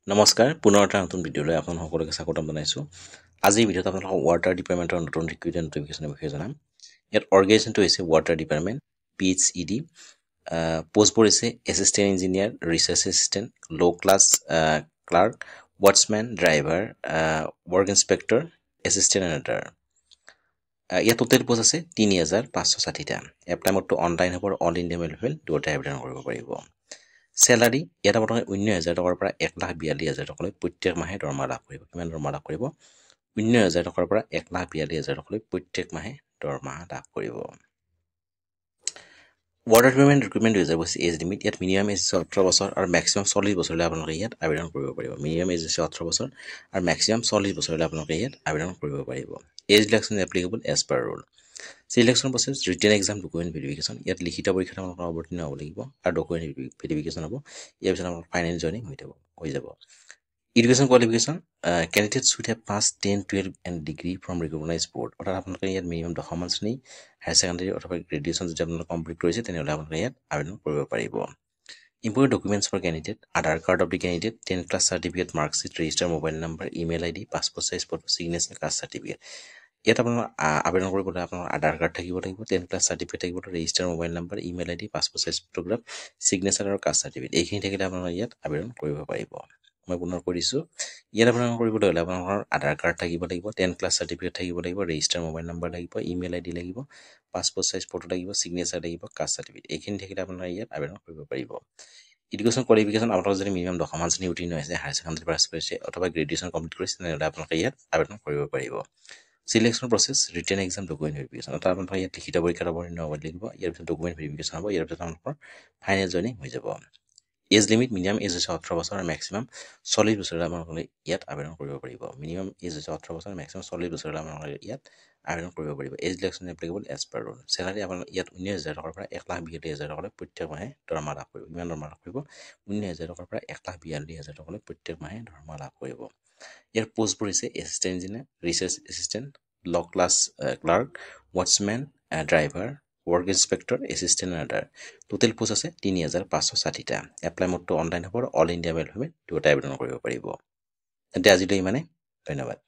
নমস্কাৰ পুনৰ এটা নতুন ভিডিঅ'লৈ আপোনালোক সকলোকে স্বাগতম জনাইছোঁ। আজিৰ ভিডিঅ'ত আপোনালোকক ৱাটাৰ ডিপাৰ্টমেণ্টৰ নতুন ৰিক্ৰুইটমেণ্ট নটিফিকেশ্যনৰ বিষয়ে জনাম। ইয়াত অৰ্গেনাইজেশ্যনটো হৈছে ৱাটাৰ ডিপাৰ্টমেণ্ট PHED। পোষ্টবোৰ হৈছে assistant engineer, research assistant, low' class clerk, watchmen, driver, work inspector, assistant editor. ইয়াত টোটেল পোষ্ট আছে ৩,৫৬০টা। এপ্লাই মোডটো অনলাইন হ'ব আৰু অল ইণ্ডিয়া লেভেল দুয়োটাই আবেদন কৰিব পাৰিব। চেলাৰী ইয়াত আপোনালোকে 19,000 টকাৰ পৰা 1,42,000 টকালৈ প্ৰত্যেক মাহে দৰমহা লাভ কৰিব। কিমান দৰমহা লাভ কৰিব? 19,000 টকাৰ পৰা 1,42,000 টকালৈ প্ৰত্যেক মাহে দৰমহা লাভ কৰিব। Water department recruitment 2025 age limit. ইয়াত মিনিমাম এজ হৈছে 18 বছৰ আৰু মেক্সিমাম 40 বছৰলৈ আপোনালোকে ইয়াত আবেদন কৰিব পাৰিব। মিনিমাম এজ হৈছে 18 বছৰ আৰু মেক্সিমাম 40 বছৰলৈ আপোনালোকে ইয়াত আবেদন কৰিব পাৰিব। Age relaxation applicable as per rule. Selection process written exam document verification. ইয়াত লিখিত পৰীক্ষাত আপোনালোকৰ অৱতীৰ্ণ হ'ব লাগিব আৰু ডকুমেণ্ট ভেৰিফিকেশ্যন হ'ব। ইয়াৰ পিছত আপোনালোকৰ ফাইনেল জইনিং হৈ যাব। Education qualification candidates with have pass 10, 12 and degree from recognise board. অৰ্থাৎ আপোনালোকে ইয়াত মিনিমাম 10মান শ্ৰেণী হায়াৰ ছেকেণ্ডেৰী অথবা গ্ৰেজুৱেশ্যন যদি আপোনালোকে কমপ্লিট কৰিছে তেনেহ'লে আপোনালোকে ইয়াত আবেদন কৰিব পাৰিব। Important documents for candidate Aadhaar card of the candidate, 10 class certificate, marksheet, register mobile number, email ID, passport size photo, signature, caste certificate. ইয়াত আপোনাৰ আবেদন কৰিবলৈ আপোনাৰ আধাৰ কাৰ্ড থাকিব লাগিব, 10 ক্লাছ চাৰ্টিফিকেট থাকিব, register mobile number, email ID, passport size photograph, signature আৰু caste certificate. এইখিনি থাকিলে আপোনালোকে ইয়াত আবেদন কৰিব পাৰিব। মই পুনৰ কৈ দিছোঁ, ইয়াত আবেদন কৰিবলৈ হ'লে আপোনালোকৰ আধাৰ কাৰ্ড থাকিব লাগিব, 10 ক্লাছ চাৰ্টিফিকেট থাকিব লাগিব, ৰেজিষ্টাৰ মোবাইল নাম্বাৰ লাগিব, ইমেইল ID লাগিব, পাছপৰ্ট চাইজ ফটো লাগিব, ছিগনেচাৰ লাগিব, কাষ্ট চাৰ্টিফিকেট। এইখিনি থাকিলে আপোনালোকে ইয়াত আবেদন কৰিব পাৰিব। এডুকেশ্যন কোৱালিফিকেশ্যন আপোনালোকে যদি মিনিমাম 10মান শ্ৰেণী উত্তীৰ্ণ হৈছে, হায়াৰ ছেকেণ্ডেৰী পাছ কৰিছে অথবা গ্ৰেজুৱেশ্যন কমপ্লিট কৰিছে তেনেহ'লে আপোনালোকে ইয়াত আবেদন কৰিব পাৰিব। Selection process written exam document verification. অৰ্থাৎ আপোনালোকে ইয়াত লিখিত পৰীক্ষাত অৱতীৰ্ণ হ'ব লাগিব। ইয়াৰ পিছত ডকুমেণ্ট ভেৰিফিকেশ্যন হ'ব। ইয়াৰ পিছত আপোনালোকৰ ফাইনেল জইনিং হৈ যাব। এজ লিমিট মিনিমাম এজ হৈছে 18 বছৰ আৰু মেক্সিমাম 40 বছৰলৈ আপোনালোকে ইয়াত আবেদন কৰিব পাৰিব। মিনিমাম এজ হৈছে 18 বছৰ আৰু মেক্সিমাম 40 বছৰলৈ আপোনালোকে ইয়াত আবেদন কৰিব পাৰিব। Age relaxation applicable as per rule. Salary আপোনালোকে ইয়াত 19,000 টকাৰ পৰা 1,42,000 টকালৈ প্ৰত্যেক মাহে দৰমহা লাভ কৰিব। কিমান দৰমহা লাভ কৰিব? 19,000 টকাৰ পৰা 1,42,000 টকালৈ প্ৰত্যেক মাহে দৰমহা লাভ কৰিব। ইয়াৰ পোষ্টবোৰ হৈছে assistant engineer, research assistant, low' class clerk, watchmen, driver, work inspector, assistant editor. Total post আছে 3,560টা। এপ্লাই মোডটো অনলাইন হ'ব আৰু অল ইণ্ডিয়া লেভেল দুয়োটাই আবেদন কৰিব পাৰিব। তেন্তে আজিলৈ ইমানে। ধন্যবাদ।